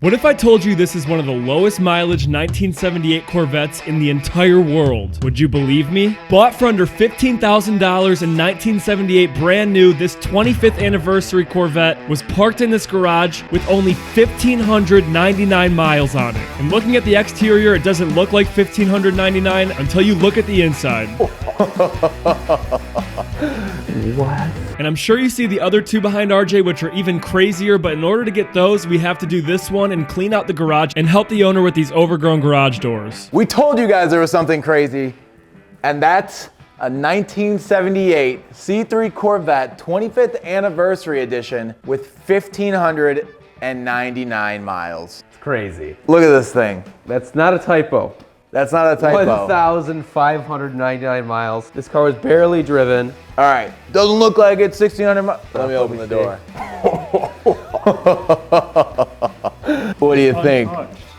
What if I told you this is one of the lowest mileage 1978 Corvettes in the entire world? Would you believe me? Bought for under $15,000 in 1978, brand new, this 25th anniversary Corvette was parked in this garage with only 1,599 miles on it. And looking at the exterior, it doesn't look like 1,599 until you look at the inside. What? And I'm sure you see the other two behind RJ, which are even crazier, but in order to get those, we have to do this one and clean out the garage and help the owner with these overgrown garage doors. We told you guys there was something crazy, and that's a 1978 C3 Corvette 25th anniversary edition with 1,599 miles. It's crazy. Look at this thing. That's not a typo. That's not a typo. 1,599 miles. This car was barely driven. All right, doesn't look like it's 1,600 miles. Let me open the door. What do you think?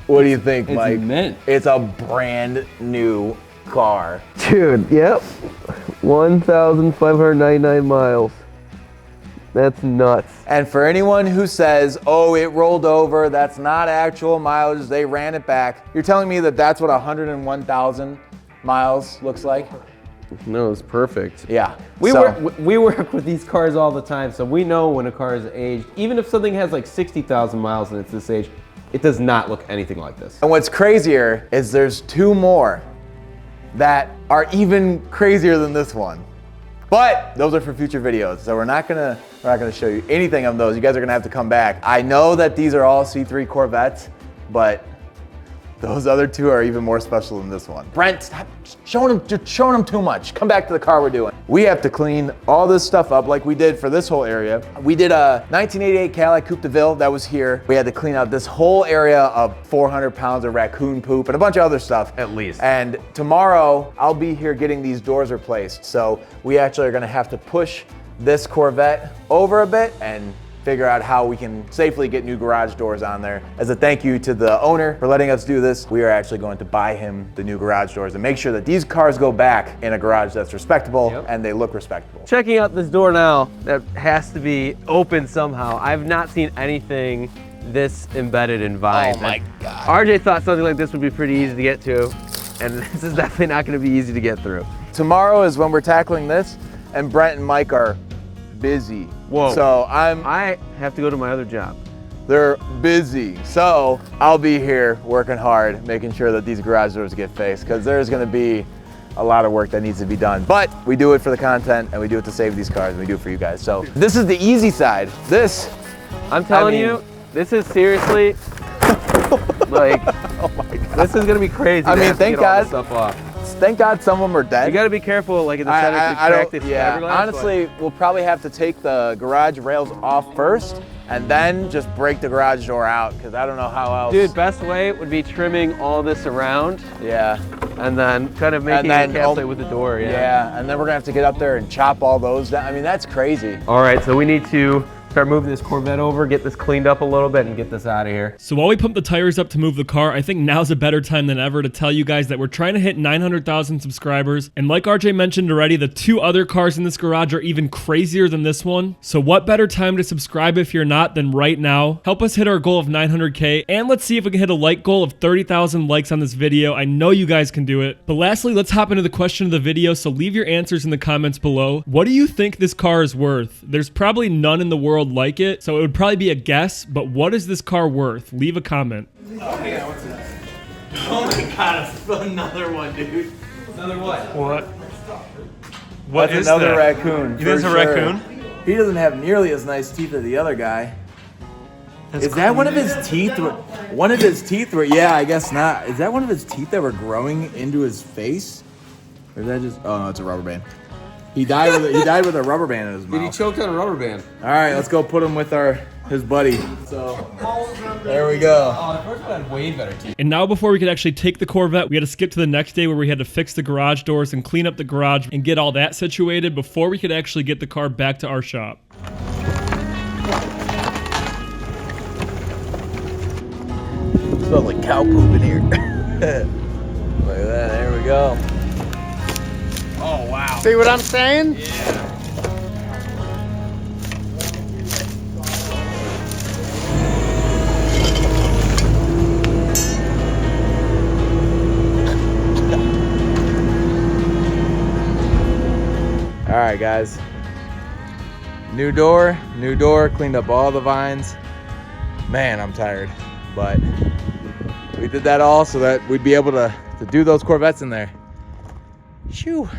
What do you think, Mike? It's mint. It's a brand new car. Dude, yep. 1,599 miles. That's nuts. And for anyone who says, oh, it rolled over, that's not actual mileage, they ran it back. You're telling me that that's what 101,000 miles looks like? No, it's perfect. Yeah. We work with these cars all the time, so we know when a car is aged. Even if something has like 60,000 miles and it's this age, it does not look anything like this. And what's crazier is there's two more that are even crazier than this one. But those are for future videos, so we're not gonna show you anything of those. You guys are gonna have to come back. I know that these are all C3 Corvettes, but those other two are even more special than this one. Brent, stop showing them, you're showing them too much. Come back to the car we're doing. We have to clean all this stuff up like we did for this whole area. We did a 1988 Cadillac Coupe de Ville that was here. We had to clean out this whole area of 400 pounds of raccoon poop and a bunch of other stuff. At least. And tomorrow, I'll be here getting these doors replaced. So we actually are gonna have to push this Corvette over a bit and figure out how we can safely get new garage doors on there. As a thank you to the owner for letting us do this, we are actually going to buy him the new garage doors and make sure that these cars go back in a garage that's respectable and they look respectable. Checking out this door now, that has to be open somehow. I've not seen anything this embedded in vines. Oh my God. RJ thought something like this would be pretty easy to get to, and this is definitely not gonna be easy to get through. Tomorrow is when we're tackling this, and Brent and Mike are busy. Whoa. So I have to go to my other job. they're busy. So I'll be here working hard, making sure that these garage doors get fixed, because there's gonna be a lot of work that needs to be done. But we do it for the content, and we do it to save these cars, and we do it for you guys. So this is the easy side. This, I'm telling you, this is seriously, like, oh my God. this is gonna be crazy. I to mean, have to thank get all God. this stuff off. Thank God some of them are dead. You gotta be careful, like in the center to crack this fiberglass. Honestly, we'll probably have to take the garage rails off first and then just break the garage door out, because I don't know how else. Dude, best way would be trimming all this around. Yeah. And then kind of making it encapsulate with the door, Yeah, and then we're gonna have to get up there and chop all those down. I mean, that's crazy. All right, so we need to start moving this Corvette over, get this cleaned up a little bit, and get this out of here. So while we pump the tires up to move the car, I think now's a better time than ever to tell you guys that we're trying to hit 900,000 subscribers. And like RJ mentioned already, the two other cars in this garage are even crazier than this one. So what better time to subscribe if you're not than right now? Help us hit our goal of 900K, and let's see if we can hit a like goal of 30,000 likes on this video. I know you guys can do it. But lastly, let's hop into the question of the video. So leave your answers in the comments below. What do you think this car is worth? There's probably none in the world like it, so it would probably be a guess, but what is this car worth? Leave a comment. Oh yeah, what's this? Oh my God, it's another one, dude. Another what? What? What That's is another that? raccoon. You think it's a raccoon? He doesn't have nearly as nice teeth as the other guy. Is that one of his teeth? One of his teeth were, yeah, I guess not. Is that one of his teeth that were growing into his face? Or is that just, oh no, it's a rubber band. He died with a rubber band in his mouth. Dude, he choked on a rubber band. All right, let's go put him with his buddy. So, there we go. Oh, the first one had way better teeth. And now before we could actually take the Corvette, we had to skip to the next day where we had to fix the garage doors and clean up the garage and get all that situated before we could actually get the car back to our shop. Smells like cow poop in here. Look at that, there we go. Oh wow. See what I'm saying? Yeah. right, guys. New door, cleaned up all the vines. Man, I'm tired, but we did that all so that we'd be able to do those Corvettes in there. Phew,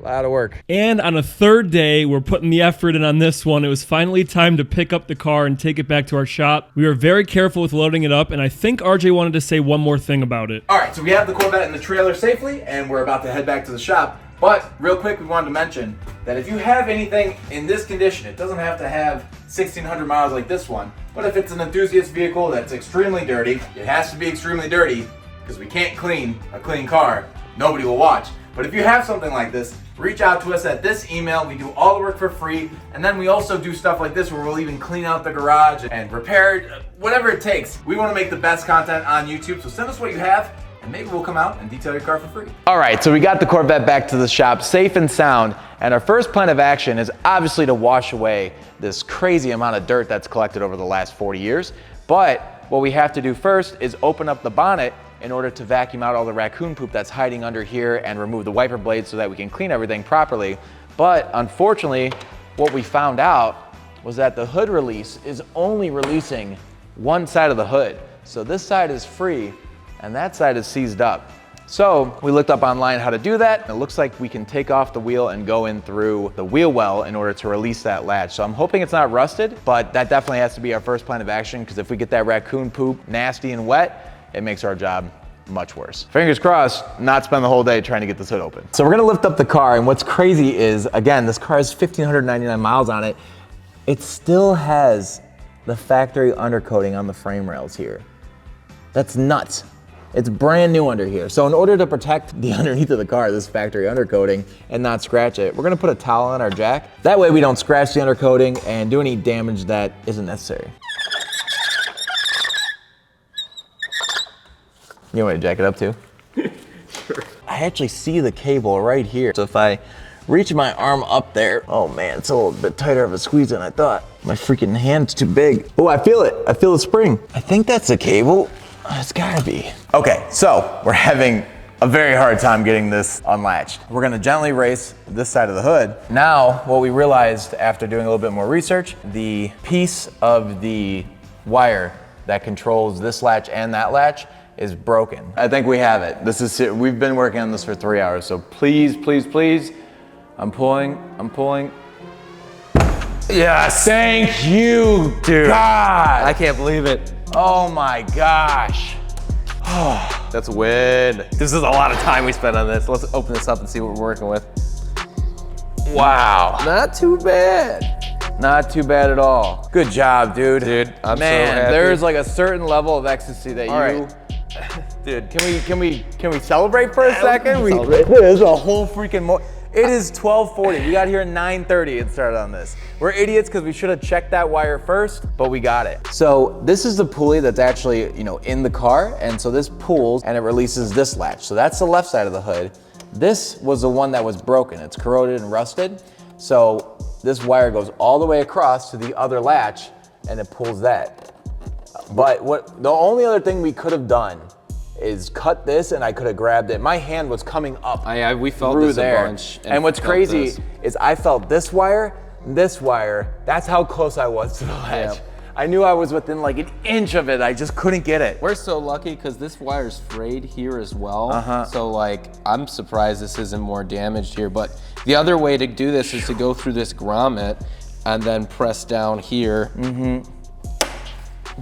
a lot of work. And on a third day, we're putting the effort in on this one. It was finally time to pick up the car and take it back to our shop. We were very careful with loading it up, and I think RJ wanted to say one more thing about it. All right, so we have the Corvette in the trailer safely, and we're about to head back to the shop. But real quick, we wanted to mention that if you have anything in this condition, it doesn't have to have 1,600 miles like this one, but if it's an enthusiast vehicle that's extremely dirty, it has to be extremely dirty because we can't clean a clean car. Nobody will watch. But if you have something like this, reach out to us at this email. We do all the work for free, and then we also do stuff like this where we'll even clean out the garage and repair it, whatever it takes. We want to make the best content on YouTube, so send us what you have, and maybe we'll come out and detail your car for free. All right, so we got the Corvette back to the shop safe and sound, and our first plan of action is obviously to wash away this crazy amount of dirt that's collected over the last 40 years. But what we have to do first is open up the bonnet in order to vacuum out all the raccoon poop that's hiding under here and remove the wiper blades so that we can clean everything properly. But unfortunately, what we found out was that the hood release is only releasing one side of the hood. So this side is free and that side is seized up. So we looked up online how to do that. It looks like we can take off the wheel and go in through the wheel well in order to release that latch. So I'm hoping it's not rusted, but that definitely has to be our first plan of action, because if we get that raccoon poop nasty and wet, it makes our job much worse. Fingers crossed, not spend the whole day trying to get this hood open. So we're gonna lift up the car, and what's crazy is, again, this car has 1,599 miles on it. It still has the factory undercoating on the frame rails here. That's nuts. It's brand new under here. So in order to protect the underneath of the car, this factory undercoating, and not scratch it, we're gonna put a towel on our jack. That way we don't scratch the undercoating and do any damage that isn't necessary. You want me to jack it up too? Sure. I actually see the cable right here. So if I reach my arm up there, oh man, it's a little bit tighter of a squeeze than I thought. My freaking hand's too big. Oh, I feel it. I feel the spring. I think that's the cable. It's gotta be. Okay, so we're having a very hard time getting this unlatched. We're gonna gently raise this side of the hood. Now, what we realized after doing a little bit more research, the piece of the wire that controls this latch and that latch is broken. I think we have it. This is it. We've been working on this for 3 hours, so please, please, please. I'm pulling. Yes. Thank you, dude. God. I can't believe it. Oh my gosh. That's a win. This is a lot of time we spent on this. Let's open this up and see what we're working with. Wow. Not too bad. Not too bad at all. Good job, dude. Dude, I'm so Man, happy. there's like a certain level of ecstasy that Dude, can we celebrate for a second? There's a whole freaking It is 12:40. We got here at 9:30 and started on this. We're idiots because we should have checked that wire first, but we got it. So this is the pulley that's actually, in the car, and so this pulls and it releases this latch. So that's the left side of the hood. This was the one that was broken. It's corroded and rusted. So this wire goes all the way across to the other latch and it pulls that. But the only other thing we could have done is cut this, and I could have grabbed it. My hand was coming up we felt through this there. a bunch. And what's crazy is I felt this wire, that's how close I was to the latch. Yep. I knew I was within like an inch of it. I just couldn't get it. We're so lucky because this wire's frayed here as well. So I'm surprised this isn't more damaged here. But the other way to do this is to go through this grommet and then press down here.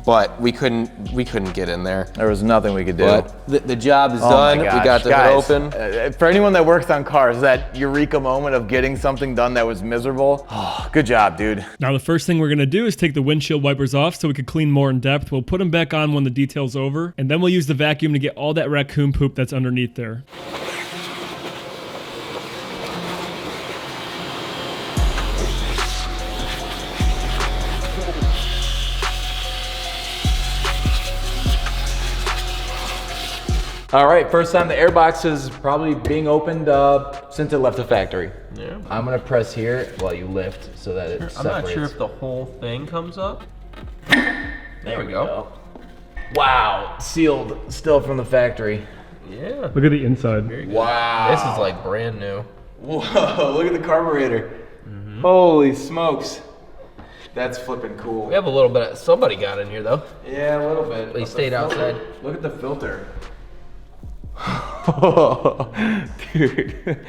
But we couldn't get in there. There was nothing we could do. But the job is done. My gosh. We got the hood open. For anyone that works on cars, that eureka moment of getting something done that was miserable. Oh, good job, dude. Now the first thing we're gonna do is take the windshield wipers off so we can clean more in depth. We'll put them back on when the detail's over, and then we'll use the vacuum to get all that raccoon poop that's underneath there. All right, first time the airbox is probably being opened since it left the factory. Yeah. I'm gonna press here while you lift so that it separates. I'm not sure if the whole thing comes up. There we go. Wow, sealed still from the factory. Yeah. Look at the inside. Very good. Wow. This is like brand new. Whoa, look at the carburetor. Holy smokes. That's flipping cool. We have a little bit of, somebody got in here though. Yeah, a little bit. They stayed outside. Look at the filter. Dude.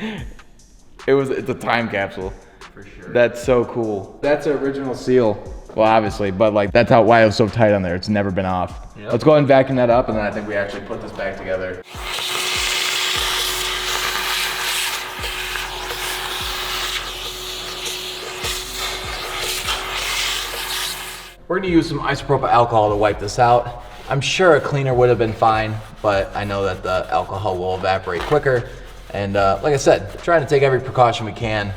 It's a time capsule. For sure. That's so cool. That's the original seal. Well, obviously, but like that's why it was so tight on there. It's never been off. Yep. Let's go ahead and vacuum that up, and then I think we actually put this back together. We're gonna use some isopropyl alcohol to wipe this out. I'm sure a cleaner would have been fine, but I know that the alcohol will evaporate quicker. And like I said, trying to take every precaution we can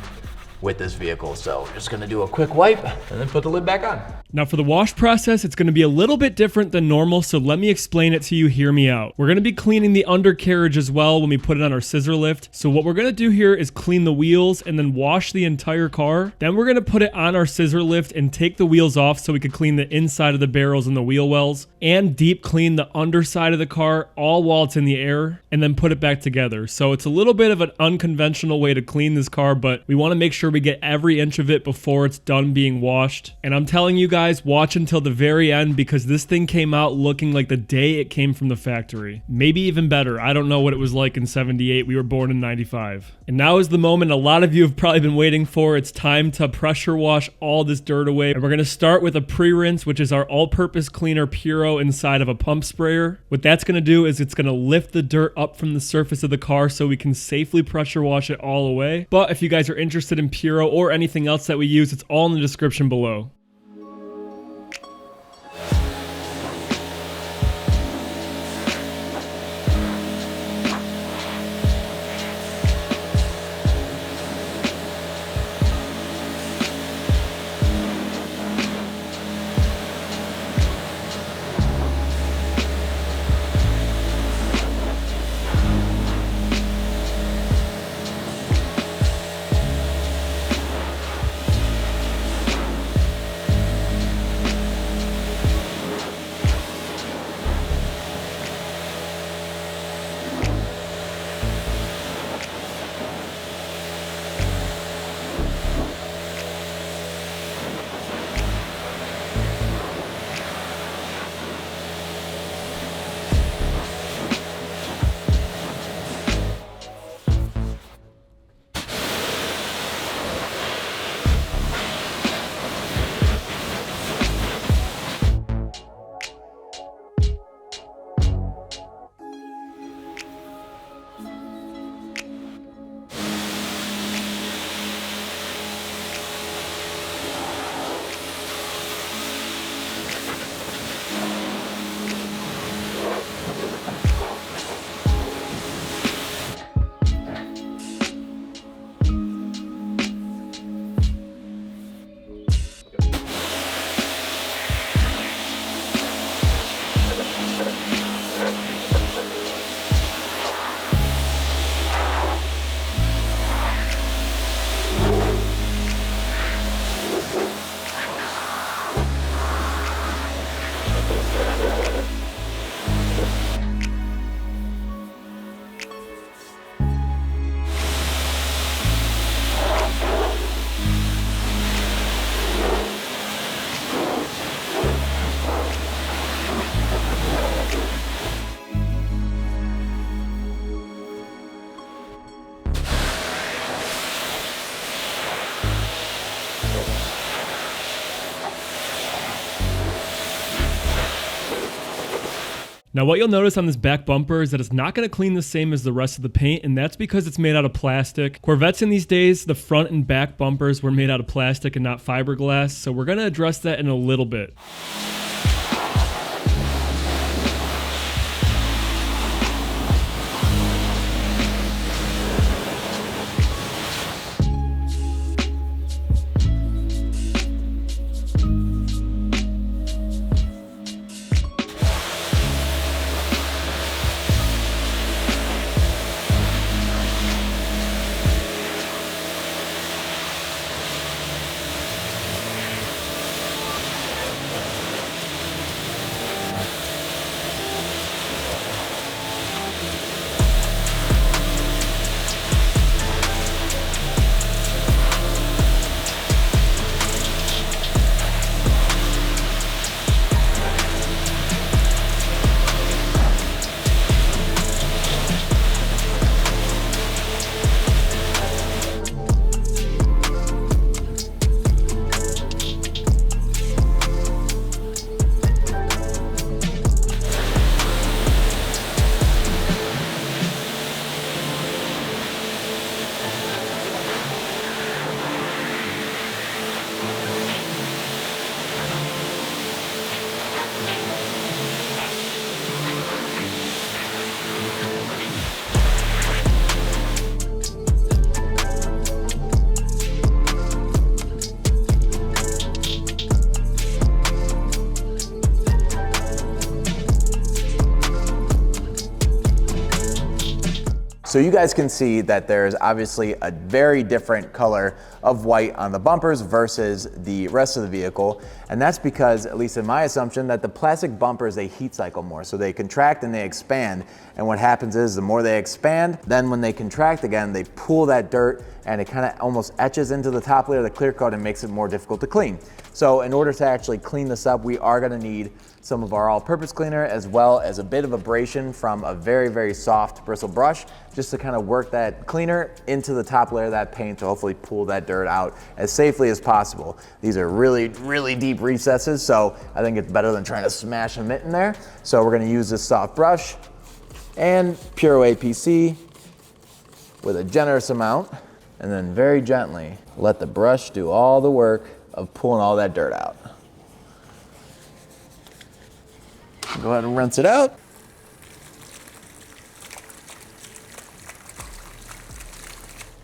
with this vehicle. So we're just gonna do a quick wipe and then put the lid back on. Now for the wash process, it's going to be a little bit different than normal, so let me explain it to you. Hear me out. We're going to be cleaning the undercarriage as well when we put it on our scissor lift. So what we're going to do here is clean the wheels and then wash the entire car. Then we're going to put it on our scissor lift and take the wheels off so we could clean the inside of the barrels and the wheel wells, and deep clean the underside of the car all while it's in the air, and then put it back together. So it's a little bit of an unconventional way to clean this car, but we want to make sure we get every inch of it before it's done being washed. And I'm telling you guys, watch until the very end, because this thing came out looking like the day it came from the factory. Maybe even better. I don't know what it was like in 78. We were born in 95. And now is the moment a lot of you have probably been waiting for. It's time to pressure wash all this dirt away. And we're going to start with a pre-rinse, which is our all-purpose cleaner Puro inside of a pump sprayer. What that's going to do is it's going to lift the dirt up from the surface of the car so we can safely pressure wash it all away. But if you guys are interested in Puro or anything else that we use, it's all in the description below. Now what you'll notice on this back bumper is that it's not going to clean the same as the rest of the paint, and that's because it's made out of plastic. Corvettes in these days, the front and back bumpers were made out of plastic and not fiberglass, so we're going to address that in a little bit. So you guys can see that there's obviously a very different color of white on the bumpers versus the rest of the vehicle. And that's because, at least in my assumption, that the plastic bumpers, they heat cycle more. So they contract and they expand. And what happens is the more they expand, then when they contract again, they pull that dirt and it kind of almost etches into the top layer of the clear coat and makes it more difficult to clean. So in order to actually clean this up, we are gonna need some of our all-purpose cleaner as well as a bit of abrasion from a very, very soft bristle brush, just to kind of work that cleaner into the top layer of that paint to hopefully pull that dirt out as safely as possible. These are really, really deep recesses, so I think it's better than trying to smash a mitt in there. So we're gonna use this soft brush and Puro APC with a generous amount, and then very gently let the brush do all the work of pulling all that dirt out. Go ahead and rinse it out.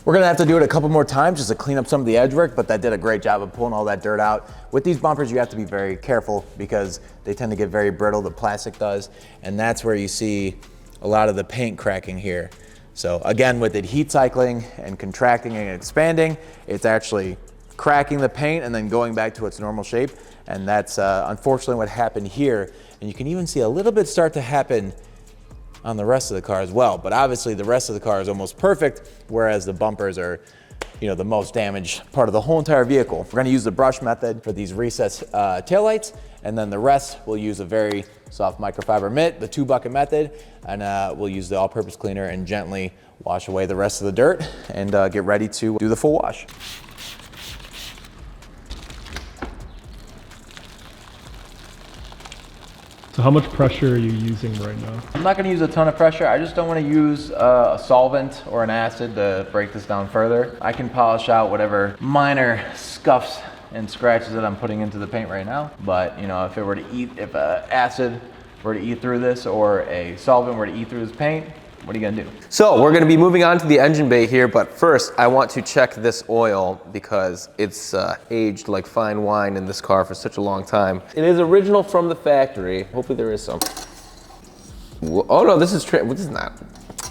We're gonna have to do it a couple more times just to clean up some of the edge work, but that did a great job of pulling all that dirt out. With these bumpers, you have to be very careful because they tend to get very brittle, the plastic does, and that's where you see a lot of the paint cracking here. So again, with it heat cycling and contracting and expanding, it's actually cracking the paint and then going back to its normal shape. And that's unfortunately what happened here. And you can even see a little bit start to happen on the rest of the car as well. But obviously the rest of the car is almost perfect, whereas the bumpers are, you know, the most damaged part of the whole entire vehicle. We're gonna use the brush method for these recessed taillights, and then the rest we'll use a very soft microfiber mitt, the 2-bucket method, and we'll use the all-purpose cleaner and gently wash away the rest of the dirt and get ready to do the full wash. So how much pressure are you using right now? I'm not gonna use a ton of pressure. I just don't wanna use a solvent or an acid to break this down further. I can polish out whatever minor scuffs and scratches that I'm putting into the paint right now. But you know, if acid were to eat through this or a solvent were to eat through this paint, what are you gonna do? So we're gonna be moving on to the engine bay here, but first I want to check this oil because it's aged like fine wine in this car for such a long time. It is original from the factory. Hopefully there is some. Oh no, this is not.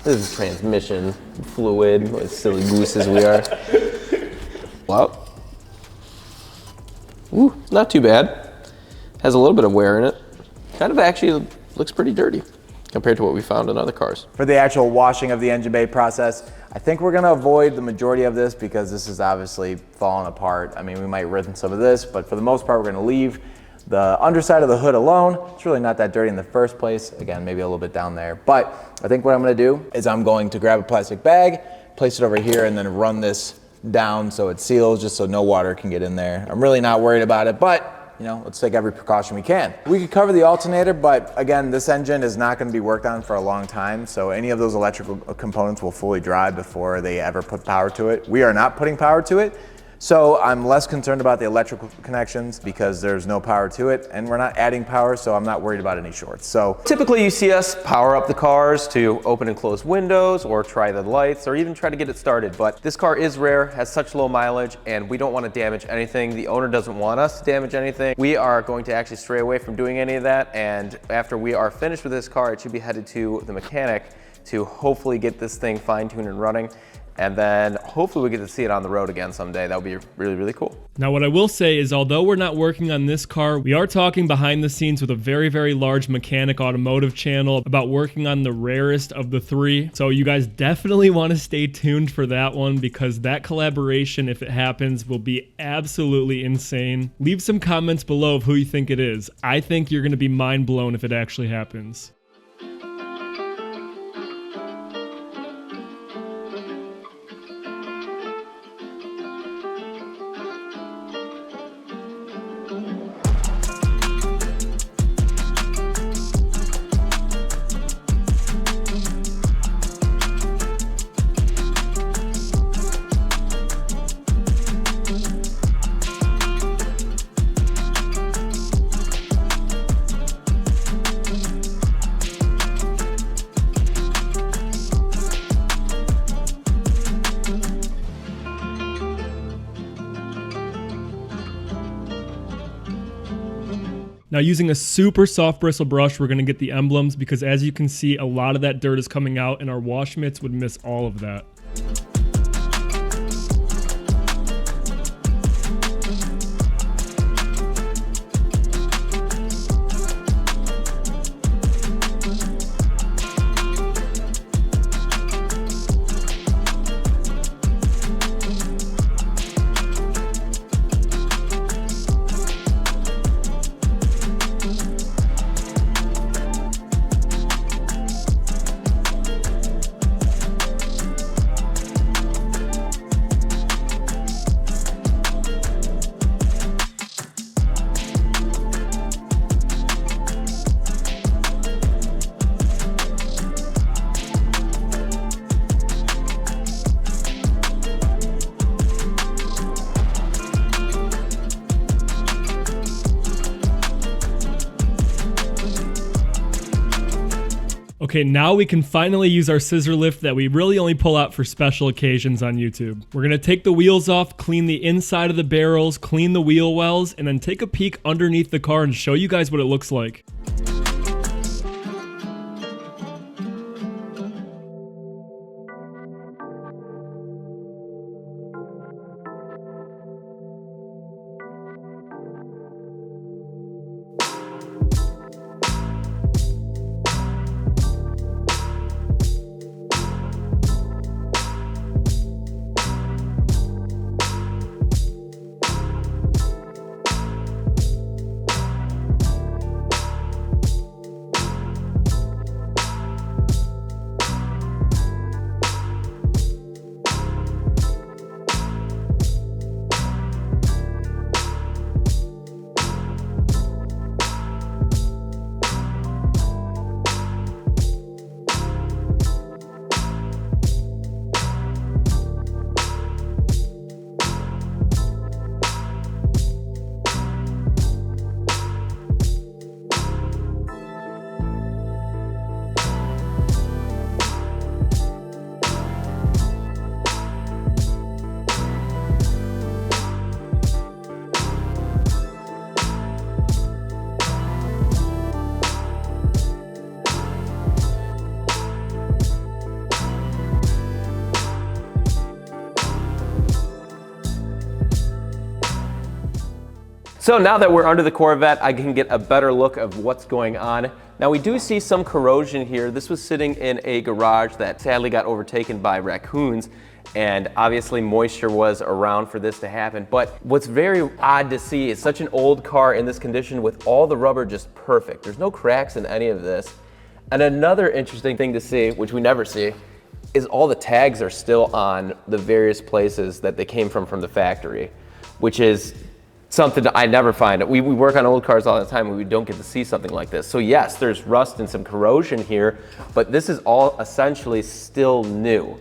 This is transmission fluid, as silly gooses we are. Well, ooh, not too bad. Has a little bit of wear in it. Kind of actually looks pretty dirty compared to what we found in other cars. For the actual washing of the engine bay process, I think we're gonna avoid the majority of this because this is obviously falling apart. I mean, we might rinse some of this, but for the most part, we're gonna leave the underside of the hood alone. It's really not that dirty in the first place. Again, maybe a little bit down there. But I think what I'm gonna do is I'm going to grab a plastic bag, place it over here, and then run this down so it seals, just so no water can get in there. I'm really not worried about it, but you know, let's take every precaution we can. We could cover the alternator, but again, this engine is not gonna be worked on for a long time, so any of those electrical components will fully dry before they ever put power to it. We are not putting power to it, so I'm less concerned about the electrical connections because there's no power to it, and we're not adding power, so I'm not worried about any shorts. So typically you see us power up the cars to open and close windows or try the lights or even try to get it started, but this car is rare, has such low mileage, and we don't want to damage anything. The owner doesn't want us to damage anything. We are going to actually stray away from doing any of that, and after we are finished with this car, it should be headed to the mechanic to hopefully get this thing fine-tuned and running. And then hopefully we get to see it on the road again someday. That would be really, really cool. Now what I will say is, although we're not working on this car, we are talking behind the scenes with a very, very large mechanic automotive channel about working on the rarest of the three. So you guys definitely want to stay tuned for that one because that collaboration, if it happens, will be absolutely insane. Leave some comments below of who you think it is. I think you're going to be mind blown if it actually happens. Now using a super soft bristle brush, we're going to get the emblems because as you can see, a lot of that dirt is coming out and our wash mitts would miss all of that. Okay, now we can finally use our scissor lift that we really only pull out for special occasions on YouTube. We're gonna take the wheels off, clean the inside of the barrels, clean the wheel wells, and then take a peek underneath the car and show you guys what it looks like. So now that we're under the Corvette, I can get a better look of what's going on. Now we do see some corrosion here. This was sitting in a garage that sadly got overtaken by raccoons, and obviously moisture was around for this to happen. But what's very odd to see is such an old car in this condition with all the rubber just perfect. There's no cracks in any of this. And another interesting thing to see, which we never see, is all the tags are still on the various places that they came from the factory, which is something I never find. We work on old cars all the time and we don't get to see something like this. So yes, there's rust and some corrosion here, but this is all essentially still new.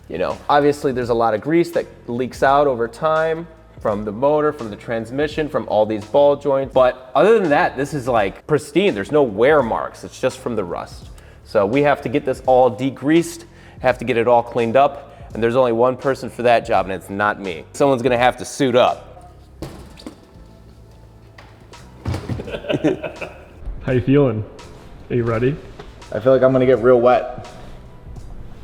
You know, obviously there's a lot of grease that leaks out over time from the motor, from the transmission, from all these ball joints. But other than that, this is like pristine. There's no wear marks. It's just from the rust. So we have to get this all degreased, have to get it all cleaned up. And there's only one person for that job, and it's not me. Someone's gonna have to suit up. How you feeling? Are you ready? I feel like I'm gonna get real wet.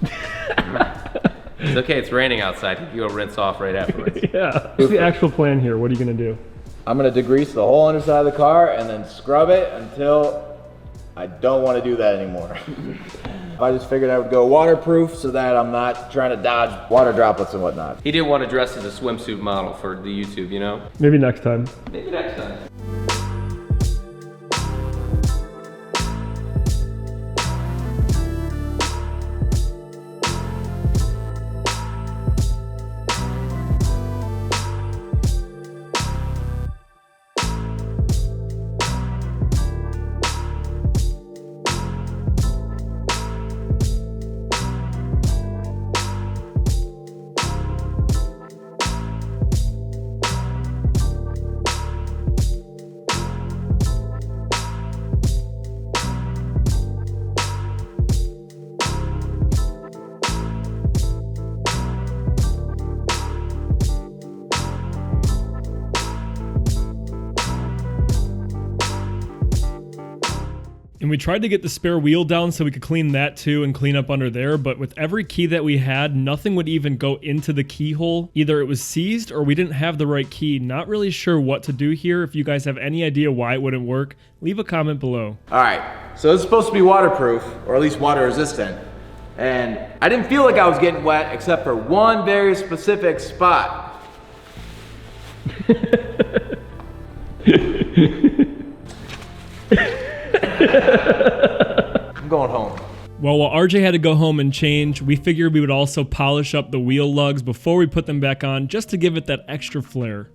It's okay, it's raining outside. You'll rinse off right afterwards. Yeah. What's the actual plan here? What are you gonna do? I'm gonna degrease the whole underside of the car and then scrub it until I don't want to do that anymore. I just figured I would go waterproof so that I'm not trying to dodge water droplets and whatnot. He didn't want to dress as a swimsuit model for the YouTube, you know? Maybe next time. Maybe next time. And we tried to get the spare wheel down so we could clean that too and clean up under there, but with every key that we had, nothing would even go into the keyhole. Either it was seized or we didn't have the right key. Not really sure what to do here. If you guys have any idea why it wouldn't work, leave a comment below. All right, so it's supposed to be waterproof, or at least water resistant. And I didn't feel like I was getting wet except for one very specific spot. I'm going home. Well, while RJ had to go home and change, we figured we would also polish up the wheel lugs before we put them back on, just to give it that extra flair.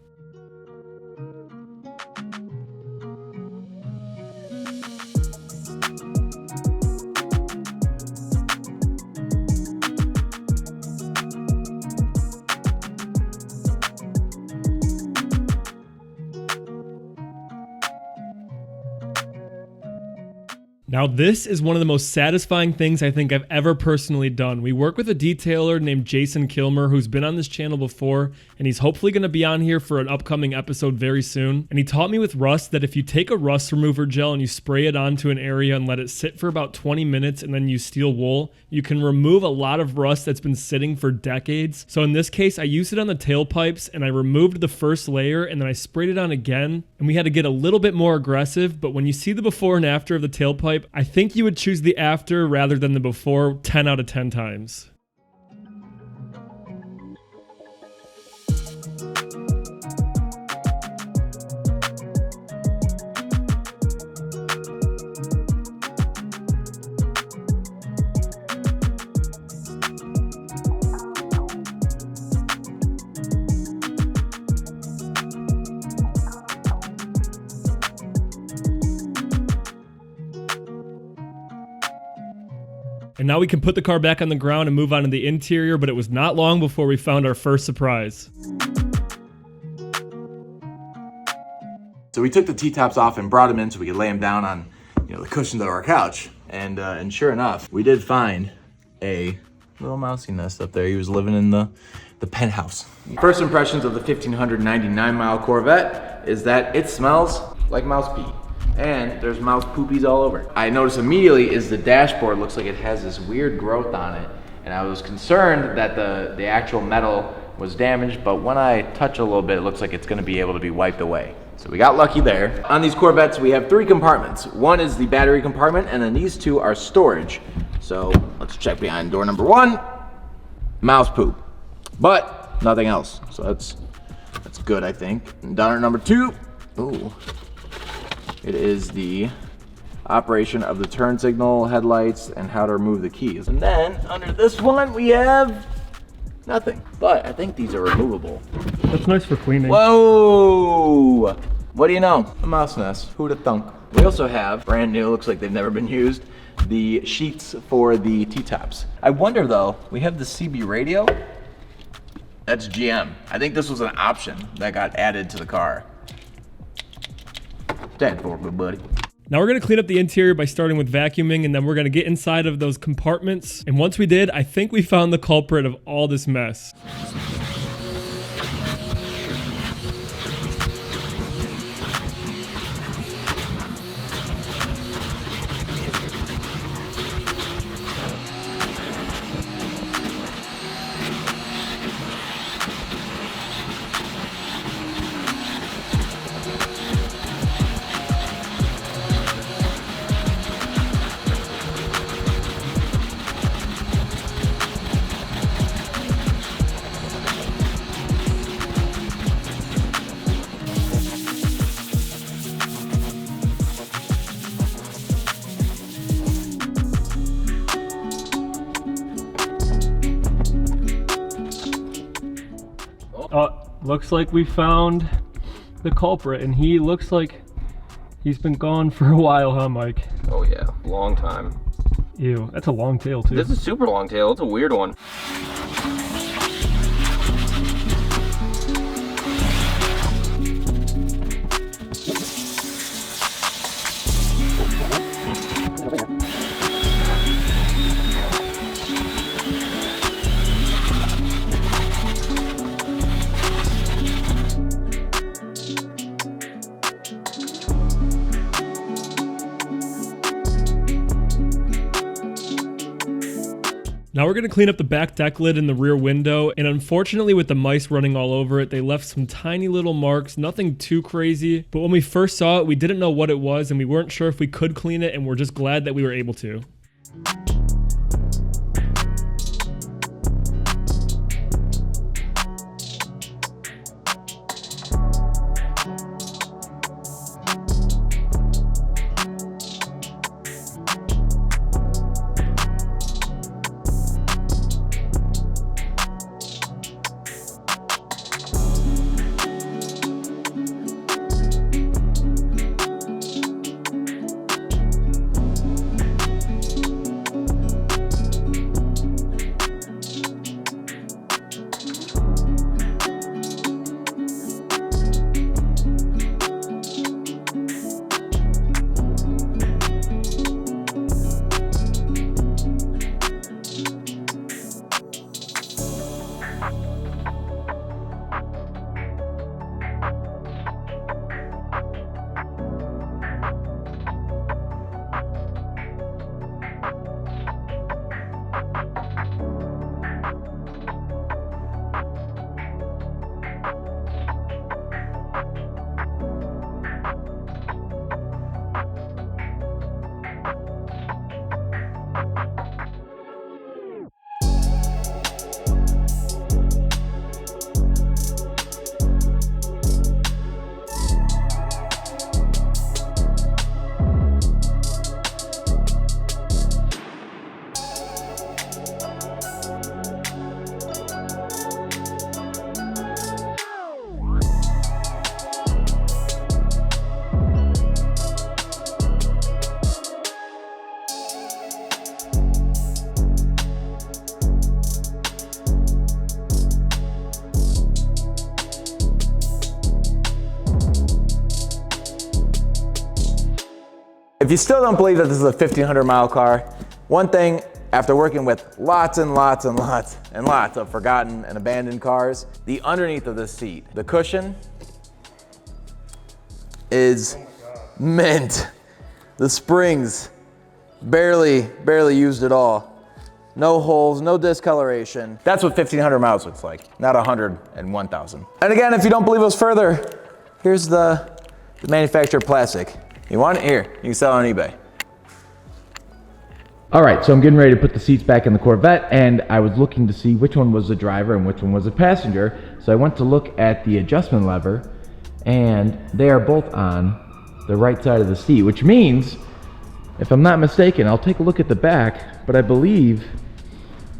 Now this is one of the most satisfying things I think I've ever personally done. We work with a detailer named Jason Kilmer who's been on this channel before, and he's hopefully going to be on here for an upcoming episode very soon. And he taught me with rust that if you take a rust remover gel and you spray it onto an area and let it sit for about 20 minutes and then you steel wool, you can remove a lot of rust that's been sitting for decades. So in this case, I used it on the tailpipes and I removed the first layer and then I sprayed it on again, and we had to get a little bit more aggressive, but when you see the before and after of the tailpipe, I think you would choose the after rather than the before 10 out of 10 times. And now we can put the car back on the ground and move on to the interior, but it was not long before we found our first surprise. So we took the T-tops off and brought them in so we could lay them down on, the cushions of our couch. And sure enough, we did find a little mousey nest up there. He was living in the penthouse. First impressions of the 1599 mile Corvette is that it smells like mouse pee. And there's mouse poopies all over. I noticed immediately is the dashboard looks like it has this weird growth on it, and I was concerned that the actual metal was damaged, but when I touch a little bit, it looks like it's gonna be able to be wiped away. So we got lucky there. On these Corvettes, we have 3 compartments. One is the battery compartment, and then these 2 are storage. So let's check behind door number 1. Mouse poop, but nothing else. So that's good, I think. And down at number 2, ooh. It is the operation of the turn signal, headlights, and how to remove the keys. And then under this one, we have nothing. But I think these are removable. That's nice for cleaning. Whoa! What do you know? A mouse nest. Who'd have thunk? We also have, brand new, looks like they've never been used, the sheets for the T-tops. I wonder though, we have the CB radio. That's GM. I think this was an option that got added to the car. Stand for me, buddy. Now we're going to clean up the interior by starting with vacuuming, and then we're going to get inside of those compartments. And once we did, I think we found the culprit of all this mess. Looks like we found the culprit, and he looks like he's been gone for a while, huh, Mike? Oh yeah, long time. Ew, that's a long tail too. This is a super long tail. It's a weird one. Now we're going to clean up the back deck lid and the rear window, and unfortunately with the mice running all over it, they left some tiny little marks, nothing too crazy, but when we first saw it, we didn't know what it was and we weren't sure if we could clean it, and we're just glad that we were able to. If you still don't believe that this is a 1,500 mile car, one thing, after working with lots and lots and lots and lots of forgotten and abandoned cars, the underneath of this seat, the cushion is mint. The springs, barely used at all. No holes, no discoloration. That's what 1,500 miles looks like, not 101,000. And again, if you don't believe us further, here's the manufactured plastic. You want it? Here, you can sell it on eBay. All right, so I'm getting ready to put the seats back in the Corvette, and I was looking to see which one was the driver and which one was the passenger. So I went to look at the adjustment lever, and they are both on the right side of the seat, which means, if I'm not mistaken, I'll take a look at the back, but I believe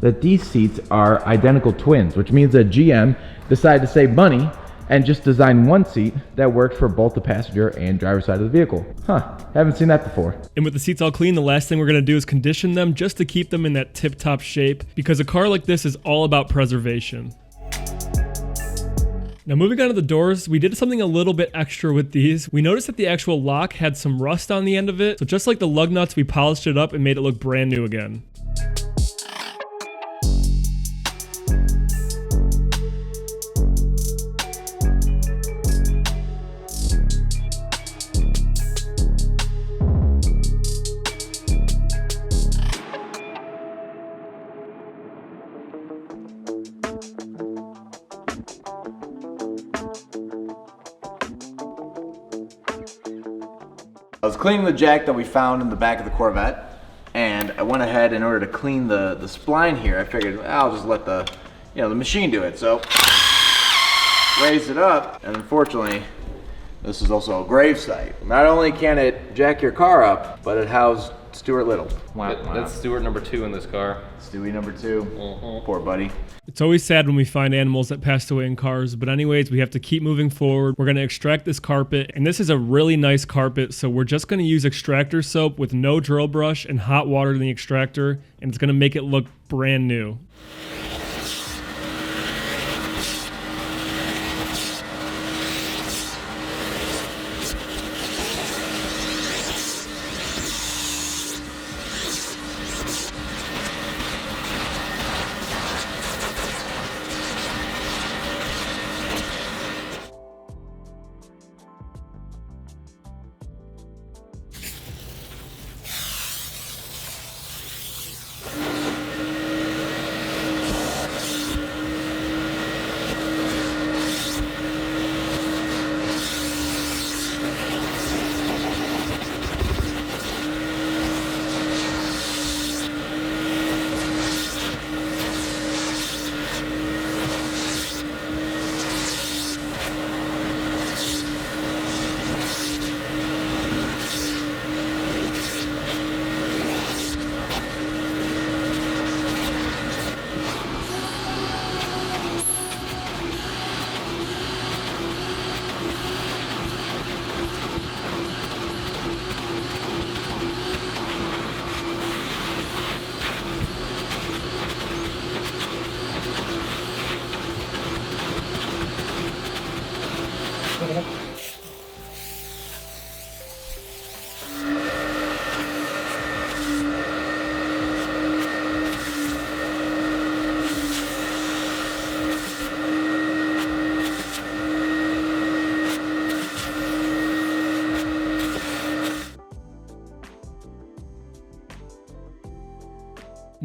that these seats are identical twins, which means that GM decided to save money and just design one seat that worked for both the passenger and driver side of the vehicle. Huh, haven't seen that before. And with the seats all clean, the last thing we're going to do is condition them just to keep them in that tip-top shape, because a car like this is all about preservation. Now moving on to the doors, we did something a little bit extra with these. We noticed that the actual lock had some rust on the end of it, so just like the lug nuts, we polished it up and made it look brand new again. I was cleaning the jack that we found in the back of the Corvette, and I went ahead, in order to clean the spline here, I figured I'll just let the machine do it. So raised it up, and unfortunately this is also a grave site. Not only can it jack your car up, but it housed Stuart Little. Wow. That's Stuart number 2 in this car. Stewie number 2. Poor buddy. It's always sad when we find animals that passed away in cars, but anyways, we have to keep moving forward. We're going to extract this carpet, and this is a really nice carpet, so we're just going to use extractor soap with no drill brush and hot water in the extractor, and it's going to make it look brand new.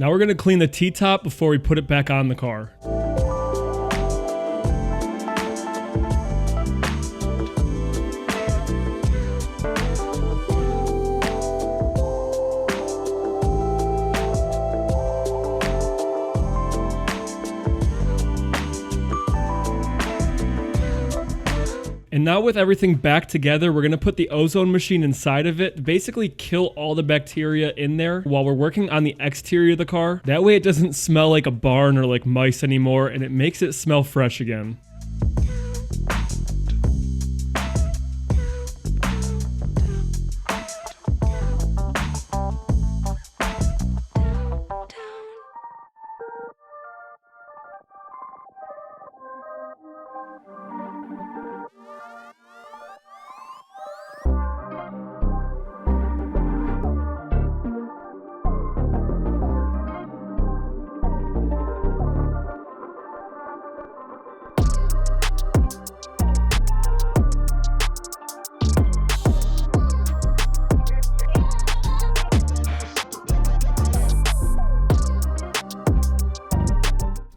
Now we're gonna clean the T-top before we put it back on the car. And now with everything back together, we're gonna put the ozone machine inside of it, basically kill all the bacteria in there while we're working on the exterior of the car. That way it doesn't smell like a barn or like mice anymore, and it makes it smell fresh again.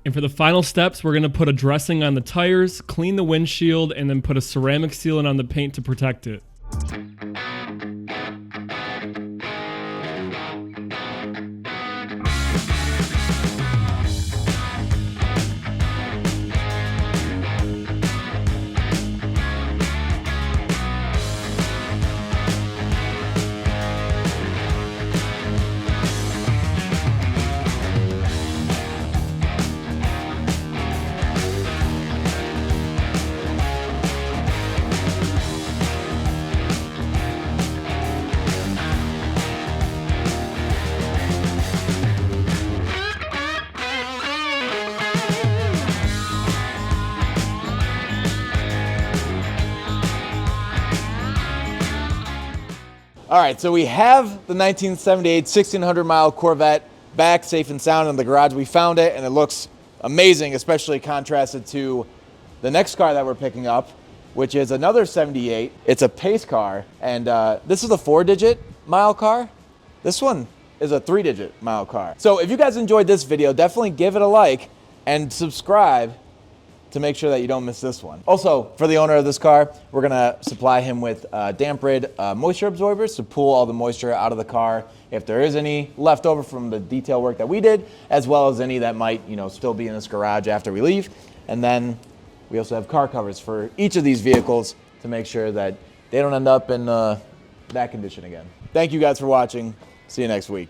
And for the final steps, we're gonna put a dressing on the tires, clean the windshield, and then put a ceramic sealant on the paint to protect it. All right, so we have the 1978 1600-mile Corvette back safe and sound in the garage. We found it, and it looks amazing, especially contrasted to the next car that we're picking up, which is another 78. It's a pace car, and this is a 4-digit mile car. This one is a 3-digit mile car. So if you guys enjoyed this video, definitely give it a like and subscribe to make sure that you don't miss this one. Also, for the owner of this car, we're gonna supply him with damp rid moisture absorbers to pull all the moisture out of the car if there is any left over from the detail work that we did, as well as any that might, still be in this garage after we leave. And then we also have car covers for each of these vehicles to make sure that they don't end up in that condition again. Thank you guys for watching. See you next week.